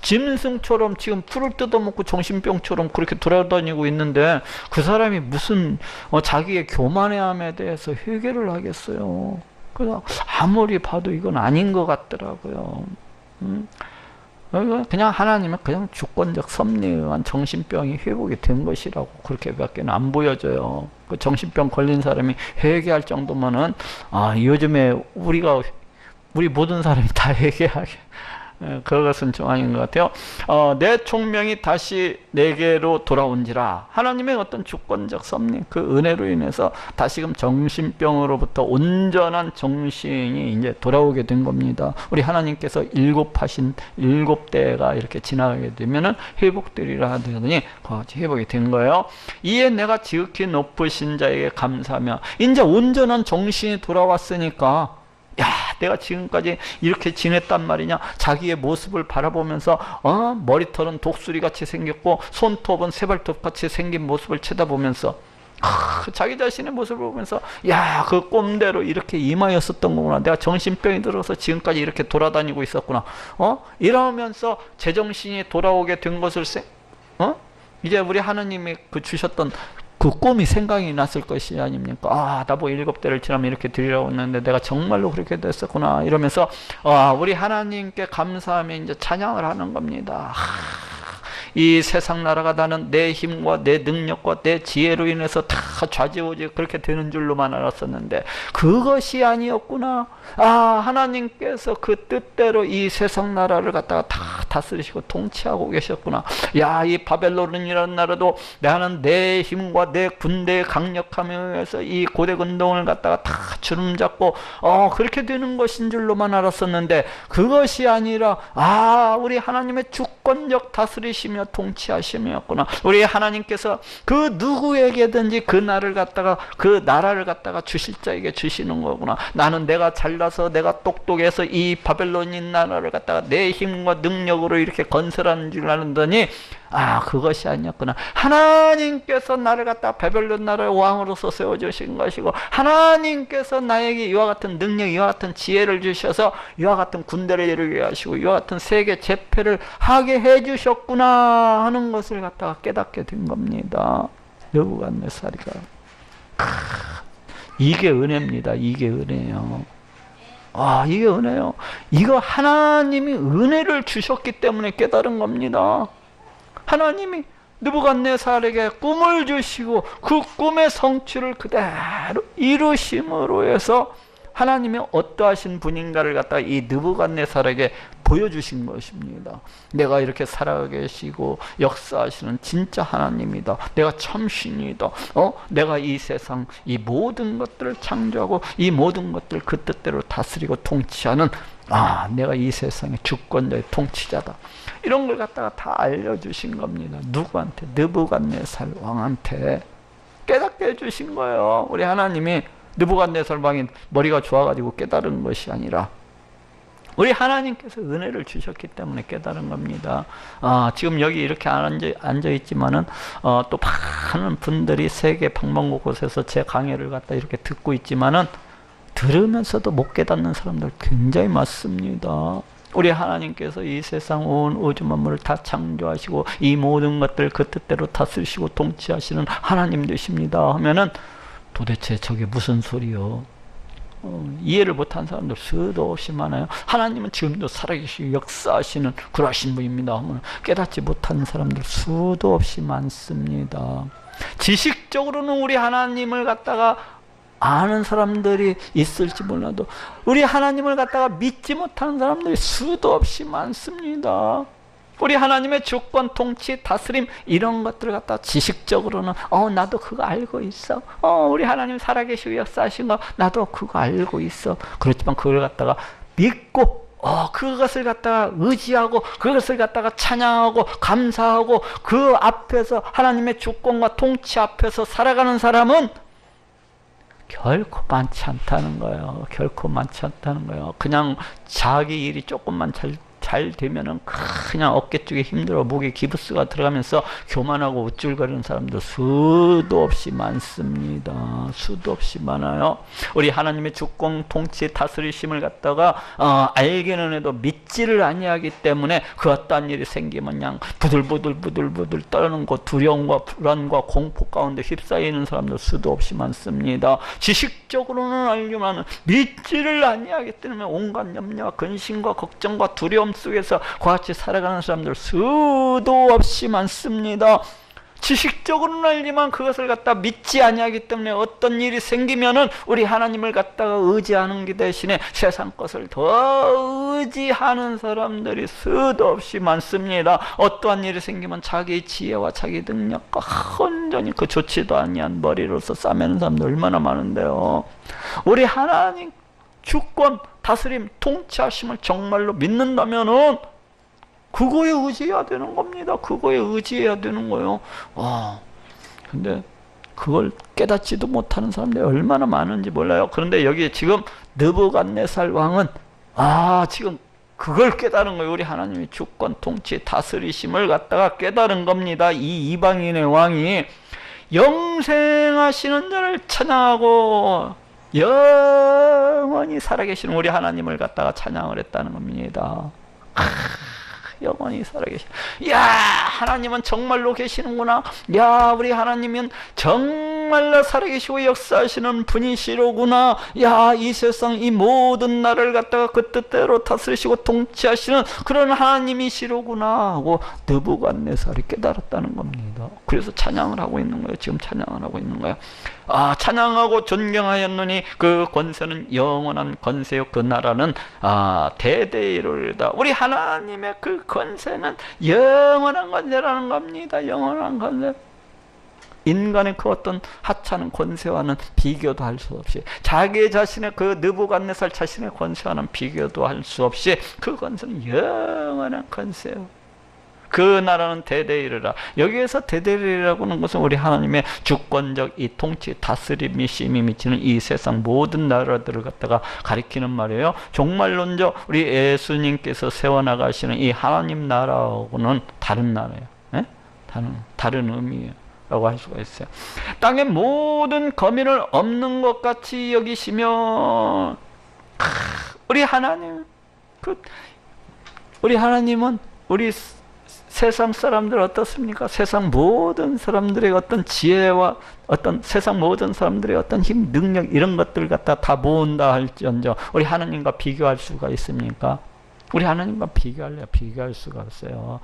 짐승처럼 지금 풀을 뜯어먹고 정신병처럼 그렇게 돌아다니고 있는데 그 사람이 무슨 자기의 교만함에 대해서 회개를 하겠어요. 그래서 아무리 봐도 이건 아닌 것 같더라고요. 그냥 하나님은 그냥 주권적 섭리에 의한 정신병이 회복이 된 것이라고 그렇게밖에 안 보여져요. 그 정신병 걸린 사람이 회개할 정도면은 요즘에 우리 모든 사람이 다 회개하게 그것은 좀 아닌 것 같아요. 내 총명이 다시 내게로 돌아온지라. 하나님의 어떤 주권적 섭리, 그 은혜로 인해서 다시금 정신병으로부터 온전한 정신이 이제 돌아오게 된 겁니다. 우리 하나님께서 7대가 이렇게 지나가게 되면은 회복되리라 하더니 같이 회복이 된 거예요. 이에 내가 지극히 높으신 자에게 감사하며, 이제 온전한 정신이 돌아왔으니까 야, 내가 지금까지 이렇게 지냈단 말이냐. 자기의 모습을 바라보면서 머리털은 독수리같이 생겼고 손톱은 새발톱같이 생긴 모습을 쳐다보면서 자기 자신의 모습을 보면서 야, 그 꼼대로 이렇게 임하였었던 거구나. 내가 정신병이 들어서 지금까지 이렇게 돌아다니고 있었구나. 이러면서 제정신이 돌아오게 된 것을 이제 우리 하나님이 그 주셨던 그 꿈이 생각이 났을 것이 아닙니까? 나 뭐 7대를 지나면 이렇게 드리라고 했는데 내가 정말로 그렇게 됐었구나. 이러면서 우리 하나님께 감사하며 이제 찬양을 하는 겁니다. 이 세상 나라가 나는 내 힘과 내 능력과 내 지혜로 인해서 다 좌지우지 그렇게 되는 줄로만 알았었는데 그것이 아니었구나. 하나님께서 그 뜻대로 이 세상 나라를 갖다가 다 다스리시고 통치하고 계셨구나. 야, 이 바벨론이라는 나라도 나는 내 힘과 내 군대의 강력함에 의해서 이 고대 근동을 갖다가 다 주름잡고 그렇게 되는 것인 줄로만 알았었는데 그것이 아니라 우리 하나님의 주권적 다스리시며 통치하심이었구나. 우리 하나님께서 그 누구에게든지 그 나라를 갖다가 주실 자에게 주시는 거구나. 나는 내가 잘나서 내가 똑똑해서 이 바벨론인 나라를 갖다가 내 힘과 능력으로 이렇게 건설하는 줄 알았더니 그것이 아니었구나. 하나님께서 나를 갖다가 바벨론 나라의 왕으로서 세워주신 것이고 하나님께서 나에게 이와 같은 능력, 이와 같은 지혜를 주셔서 이와 같은 군대를 이루게 하시고 이와 같은 세계 제패를 하게 해주셨구나 하는 것을 갖다가 깨닫게 된 겁니다. 느부갓네살이가. 이게 은혜입니다. 이게 은혜예요. 이게 은혜예요. 이거 하나님이 은혜를 주셨기 때문에 깨달은 겁니다. 하나님이 느부갓네살에게 꿈을 주시고 그 꿈의 성취를 그대로 이루심으로 해서 하나님이 어떠하신 분인가를 갖다가 이 느부갓네살에게 보여주신 것입니다. 내가 이렇게 살아계시고 역사하시는 진짜 하나님이다. 내가 참 신이다. 내가 이 세상 이 모든 것들을 창조하고 이 모든 것들을 그 뜻대로 다스리고 통치하는 내가 이 세상의 주권자의 통치자다. 이런 걸 갖다가 다 알려주신 겁니다. 누구한테? 느부갓네살 왕한테 깨닫게 해주신 거예요. 우리 하나님이 느부갓네살 왕이 머리가 좋아가지고 깨달은 것이 아니라 우리 하나님께서 은혜를 주셨기 때문에 깨달은 겁니다. 지금 여기 이렇게 앉아 있지만은 또 많은 분들이 세계 방방곡 곳에서 제 강의를 갖다 이렇게 듣고 있지만은 들으면서도 못 깨닫는 사람들 굉장히 많습니다. 우리 하나님께서 이 세상 온 우주 만물을 다 창조하시고 이 모든 것들 그 뜻대로 다스리시고 통치하시는 하나님 되십니다 하면은 도대체 저게 무슨 소리요? 이해를 못한 사람들 수도 없이 많아요. 하나님은 지금도 살아계시고 역사하시는 그러하신 분입니다 하면 깨닫지 못하는 사람들 수도 없이 많습니다. 지식적으로는 우리 하나님을 갖다가 아는 사람들이 있을지 몰라도 우리 하나님을 갖다가 믿지 못하는 사람들이 수도 없이 많습니다. 우리 하나님의 주권, 통치, 다스림 이런 것들을 갖다 지식적으로는 나도 그거 알고 있어. 우리 하나님 살아계시고 역사하신 거 나도 그거 알고 있어. 그렇지만 그걸 갖다가 믿고 그것을 갖다가 의지하고 그것을 갖다가 찬양하고 감사하고 그 앞에서 하나님의 주권과 통치 앞에서 살아가는 사람은 결코 많지 않다는 거예요. 결코 많지 않다는 거예요. 그냥 자기 일이 조금만 잘 되면은 그냥 어깨 쪽에 힘들어 목에 기부스가 들어가면서 교만하고 우쭐거리는 사람들 수도 없이 많습니다. 수도 없이 많아요. 우리 하나님의 주권, 통치, 다스리심을 갖다가 알기는 해도 믿지를 아니하기 때문에 그 어떠한 일이 생기면 그냥 부들부들 떠는 거 두려움과 불안과 공포 가운데 휩싸이는 사람들 수도 없이 많습니다. 지식적으로는 알지만 믿지를 아니하기 때문에 온갖 염려와 근심과 걱정과 두려움 속에서 같이 살아가는 사람들 수도 없이 많습니다. 지식적으로는 알지만 그것을 갖다 믿지 아니하기 때문에 어떤 일이 생기면은 우리 하나님을 갖다가 의지하는 게 대신에 세상 것을 더 의지하는 사람들이 수도 없이 많습니다. 어떠한 일이 생기면 자기 지혜와 자기 능력과 온전히 그 좋지도 아니한 머리로서 싸매는 사람들 얼마나 많은데요. 우리 하나님 주권, 다스림, 통치하심을 정말로 믿는다면은 그거에 의지해야 되는 겁니다. 그거에 의지해야 되는 거예요. 근데 그걸 깨닫지도 못하는 사람들이 얼마나 많은지 몰라요. 그런데 여기 지금 느부갓네살 왕은 지금 그걸 깨달은 거예요. 우리 하나님의 주권, 통치, 다스리심을 갖다가 깨달은 겁니다. 이 이방인의 왕이 영생하시는 자를 찬양하고 영원히 살아계시는 우리 하나님을 갖다가 찬양을 했다는 겁니다. 영원히 살아계시. 하나님은 정말로 계시는구나. 우리 하나님은 정말로 살아계시고 역사하시는 분이시로구나. 이 세상 이 모든 나라를 갖다가 그 뜻대로 다스리시고 통치하시는 그런 하나님이시로구나 하고 느부갓네살이 깨달았다는 겁니다. 그래서 찬양을 하고 있는 거예요. 지금 찬양을 하고 있는 거예요. 찬양하고 존경하였느니 그 권세는 영원한 권세요. 그 나라는 대대에 이르리다. 우리 하나님의 그 권세는 영원한 권세라는 겁니다. 영원한 권세. 인간의 그 어떤 하찮은 권세와는 비교도 할 수 없이 자기 자신의 그 느부갓네살 자신의 권세와는 비교도 할 수 없이 그 권세는 영원한 권세요. 그 나라는 대대에 이르라. 여기에서 대대에 이르라고 하는 것은 우리 하나님의 주권적 이 통치 다스림이 심히 미치는 이 세상 모든 나라들을 갖다가 가리키는 말이에요. 종말론적 우리 예수님께서 세워나가시는 이 하나님 나라하고는 다른 나라예요. 다른 의미예요 라고 할 수가 있어요. 땅의 모든 거민을 없는 것 같이 여기시며 우리 하나님은 우리 세상 사람들 어떻습니까? 세상 모든 사람들의 어떤 지혜와 어떤 세상 모든 사람들의 어떤 힘, 능력 이런 것들 갖다 다 모은다 할지언정 우리 하나님과 비교할 수가 있습니까? 우리 하나님과 비교할 수가 없어요.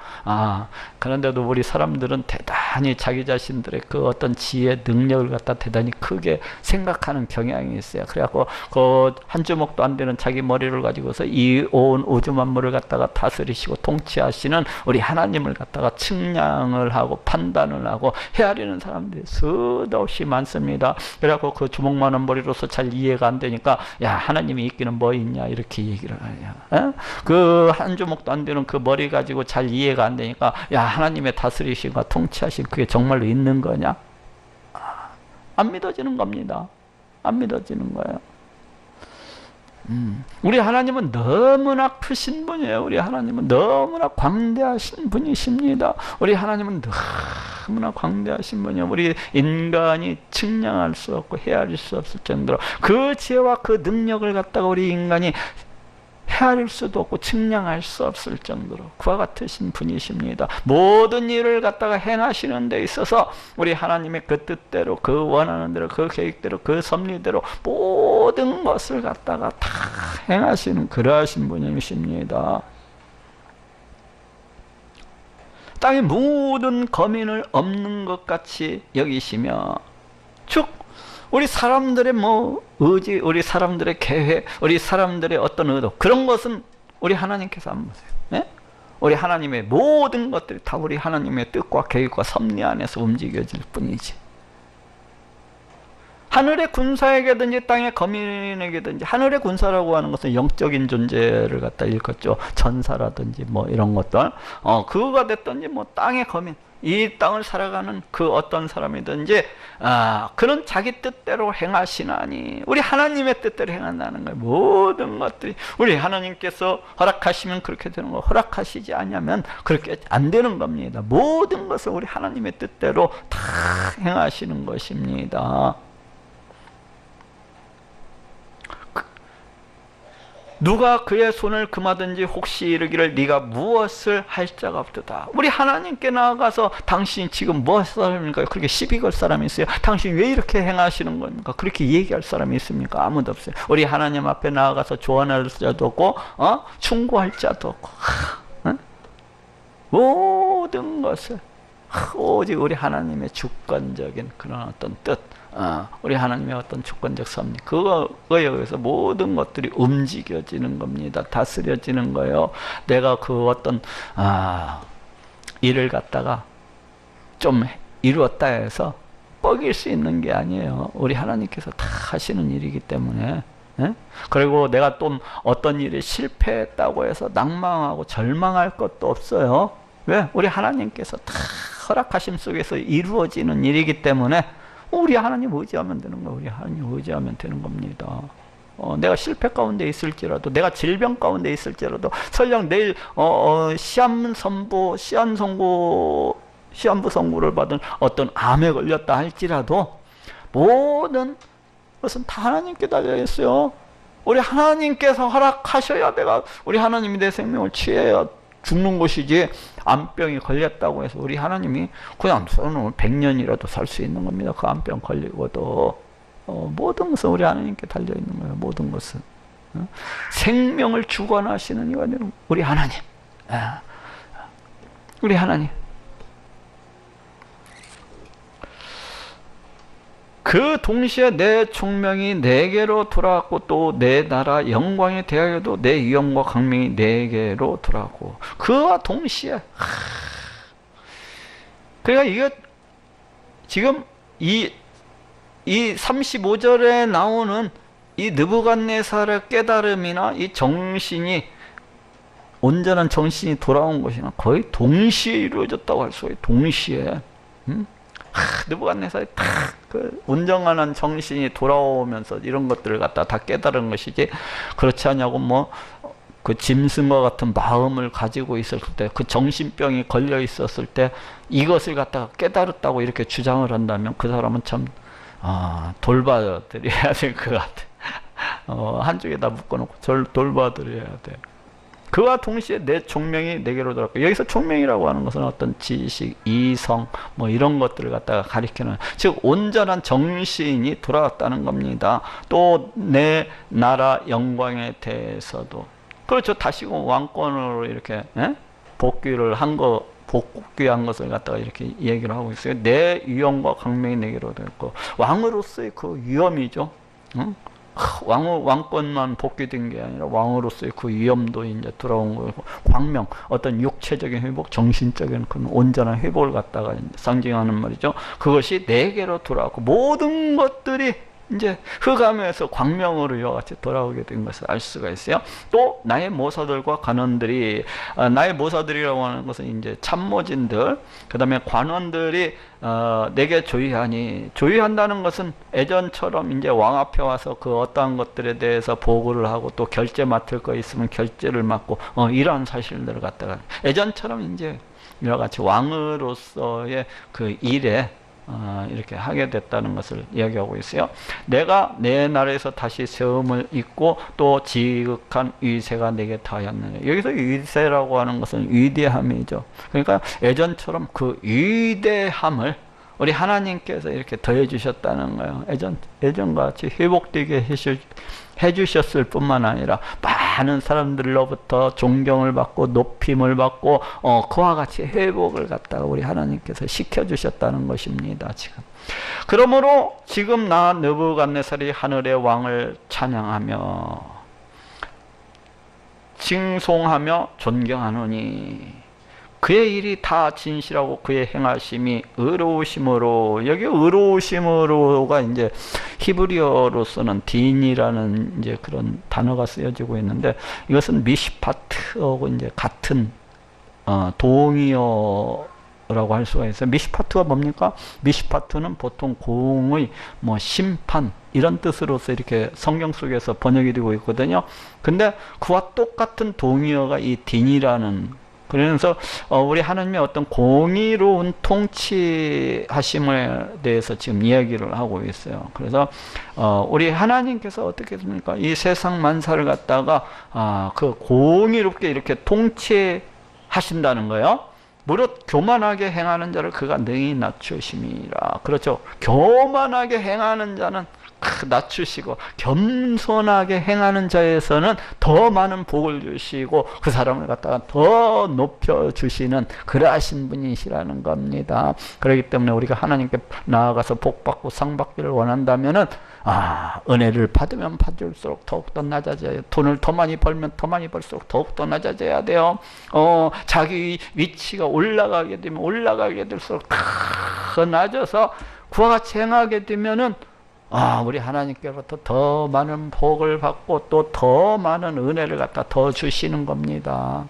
그런데도 우리 사람들은 대단히 자기 자신들의 그 어떤 지혜, 능력을 갖다 대단히 크게 생각하는 경향이 있어요. 그래갖고 그 한 주먹도 안 되는 자기 머리를 가지고서 이 온 우주 만물을 갖다가 다스리시고 통치하시는 우리 하나님을 갖다가 측량을 하고 판단을 하고 헤아리는 사람들이 수도 없이 많습니다. 그래갖고 그 주먹만한 머리로서 잘 이해가 안 되니까 하나님이 있기는 뭐 있냐 이렇게 얘기를 해요. 그 한 주먹도 안 되는 그 머리 가지고 잘 이해가 안 되니까 하나님의 다스리심과 통치하심 그게 정말로 있는 거냐? 안 믿어지는 겁니다. 안 믿어지는 거예요. 우리 하나님은 너무나 크신 분이에요. 우리 하나님은 너무나 광대하신 분이십니다. 우리 하나님은 너무나 광대하신 분이에요. 우리 인간이 측량할 수 없고 헤아릴 수 없을 정도로 그 지혜와 그 능력을 갖다가 우리 인간이 헤아릴 수도 없고 측량할 수 없을 정도로 그와 같으신 분이십니다. 모든 일을 갖다가 행하시는 데 있어서 우리 하나님의 그 뜻대로, 그 원하는 대로, 그 계획대로, 그 섭리대로 모든 것을 갖다가 다 행하시는 그러하신 분이십니다. 땅의 모든 거민을 없는 것 같이 여기시며, 즉 우리 사람들의 의지, 우리 사람들의 계획, 우리 사람들의 어떤 의도, 그런 것은 우리 하나님께서 안 보세요. 네? 우리 하나님의 모든 것들이 다 우리 하나님의 뜻과 계획과 섭리 안에서 움직여질 뿐이지. 하늘의 군사에게든지 땅의 거민에게든지, 하늘의 군사라고 하는 것은 영적인 존재를 갖다 일컫죠. 전사라든지 이런 것들, 그거가 됐든지 땅의 거민, 이 땅을 살아가는 그 어떤 사람이든지 그런 자기 뜻대로 행하시나니, 우리 하나님의 뜻대로 행한다는 거예요. 모든 것들이 우리 하나님께서 허락하시면 그렇게 되는 거, 허락하시지 않으면 그렇게 안 되는 겁니다. 모든 것을 우리 하나님의 뜻대로 다 행하시는 것입니다. 누가 그의 손을 금하든지 혹시 이르기를 네가 무엇을 할 자가 없도다. 우리 하나님께 나아가서 당신 지금 무엇을 사람입니까? 그렇게 시비 걸 사람이 있어요? 당신 왜 이렇게 행하시는 겁니까? 그렇게 얘기할 사람이 있습니까? 아무도 없어요. 우리 하나님 앞에 나아가서 조언할 자도 없고 충고할 자도 없고, 모든 것을 오직 우리 하나님의 주권적인 그런 어떤 뜻, 우리 하나님의 어떤 주권적 섭리, 그거에 의해서 모든 것들이 움직여지는 겁니다. 다스려지는 거예요. 내가 그 어떤 일을 갖다가 좀 이루었다 해서 뻐길 수 있는 게 아니에요. 우리 하나님께서 다 하시는 일이기 때문에. 그리고 내가 또 어떤 일이 실패했다고 해서 낭망하고 절망할 것도 없어요. 왜? 우리 하나님께서 다 허락하심 속에서 이루어지는 일이기 때문에 우리 하나님 의지하면 되는 거예요. 우리 하나님 의지하면 되는 겁니다. 내가 실패 가운데 있을지라도, 내가 질병 가운데 있을지라도, 설령 내일 시한부 선고를 받은 어떤 암에 걸렸다 할지라도 모든 것은 다 하나님께 달려있어요. 우리 하나님께서 허락하셔야 내가, 우리 하나님이 내 생명을 취해야 죽는 것이지, 암병이 걸렸다고 해서 우리 하나님이 그냥 100년이라도 살 수 있는 겁니다. 그 암병 걸리고도. 모든 것은 우리 하나님께 달려있는 거예요. 모든 것은. 생명을 주관하시는 이가 되는 우리 하나님. 우리 하나님. 그 동시에 내 총명이 내게로 돌아왔고, 또 내 나라 영광에 대하여도 내 위엄과 강명이 내게로 돌아왔고, 그와 동시에. 그러니까 이거 지금 이 35절에 나오는 이 느부갓네살의 깨달음이나 이 정신이, 온전한 정신이 돌아온 것이나 거의 동시에 이루어졌다고 할 수 있어요. 동시에. 느부갓네살이 딱 그 온전한 정신이 돌아오면서 이런 것들을 갖다 다 깨달은 것이지, 그렇지 않냐고 그 짐승과 같은 마음을 가지고 있을 때, 그 정신병이 걸려 있었을 때 이것을 갖다가 깨달았다고 이렇게 주장을 한다면 그 사람은 참 돌봐드려야 될 것 같아. 한쪽에다 묶어놓고 돌봐드려야 돼. 그와 동시에 내 총명이 내게로 돌아왔고, 여기서 총명이라고 하는 것은 어떤 지식, 이성 이런 것들을 갖다가 가리키는, 즉 온전한 정신이 돌아왔다는 겁니다. 또 내 나라 영광에 대해서도 그렇죠. 다시금 왕권으로 이렇게 복귀한 것을 갖다가 이렇게 얘기를 하고 있어요. 내 위엄과 강명이 내게로 됐고, 왕으로서의 그 위엄이죠. 왕권만 복귀된 게 아니라 왕으로서의 그 위엄도 이제 돌아온 거고, 광명, 어떤 육체적인 회복, 정신적인 그런 온전한 회복을 갖다가 상징하는 말이죠. 그것이 내게로 돌아왔고, 모든 것들이 이제 흑암에서 광명으로 이와 같이 돌아오게 된 것을 알 수가 있어요. 또 나의 모사들과 관원들이, 나의 모사들이라고 하는 것은 이제 참모진들, 그 다음에 관원들이 내게 조의하니, 조의한다는 것은 예전처럼 이제 왕 앞에 와서 그 어떠한 것들에 대해서 보고를 하고 또 결제 맡을 거 있으면 결제를 맡고 이러한 사실들을 갖다가 예전처럼 이제 이와 같이 왕으로서의 그 일에 이렇게 하게 됐다는 것을 이야기하고 있어요. 내가 내 나라에서 다시 세움을 입고 또 지극한 위세가 내게 더하였느냐. 여기서 위세라고 하는 것은 위대함이죠. 그러니까 예전처럼 그 위대함을 우리 하나님께서 이렇게 더해 주셨다는 거예요. 예전같이 회복되게 해주셨을 뿐만 아니라 많은 사람들로부터 존경을 받고 높임을 받고 그와 같이 회복을 갖다가 우리 하나님께서 시켜주셨다는 것입니다. 지금 그러므로 지금 나 느부갓네살이 하늘의 왕을 찬양하며 칭송하며 존경하노니 그의 일이 다 진실하고 그의 행하심이 의로우심으로, 여기 의로우심으로가 이제 히브리어로서는 딘이라는 이제 그런 단어가 쓰여지고 있는데, 이것은 미시파트하고 이제 같은 동의어라고 할 수가 있어요. 미시파트가 뭡니까? 미시파트는 보통 공의 뭐 심판 이런 뜻으로서 이렇게 성경 속에서 번역이 되고 있거든요. 근데 그와 똑같은 동의어가 이 딘이라는, 그러면서 우리 하나님의 어떤 공의로운 통치하심에 대해서 지금 이야기를 하고 있어요. 그래서 우리 하나님께서 어떻게 했습니까? 이 세상 만사를 갖다가 그 공의롭게 이렇게 통치하신다는 거예요. 무릇 교만하게 행하는 자를 그가 능히 낮추심이라. 그렇죠. 교만하게 행하는 자는 낮추시고 겸손하게 행하는 자에서는 더 많은 복을 주시고 그 사람을 갖다가 더 높여주시는 그러하신 분이시라는 겁니다. 그렇기 때문에 우리가 하나님께 나아가서 복받고 상받기를 원한다면은 은혜를 받으면 받을수록 더욱더 낮아져요. 돈을 더 많이 벌면 더 많이 벌수록 더욱더 낮아져야 돼요. 자기 위치가 올라가게 되면 올라가게 될수록 더 낮아서 그와 같이 행하게 되면은 우리 하나님께로부터 더 많은 복을 받고 또 더 많은 은혜를 갖다 더 주시는 겁니다.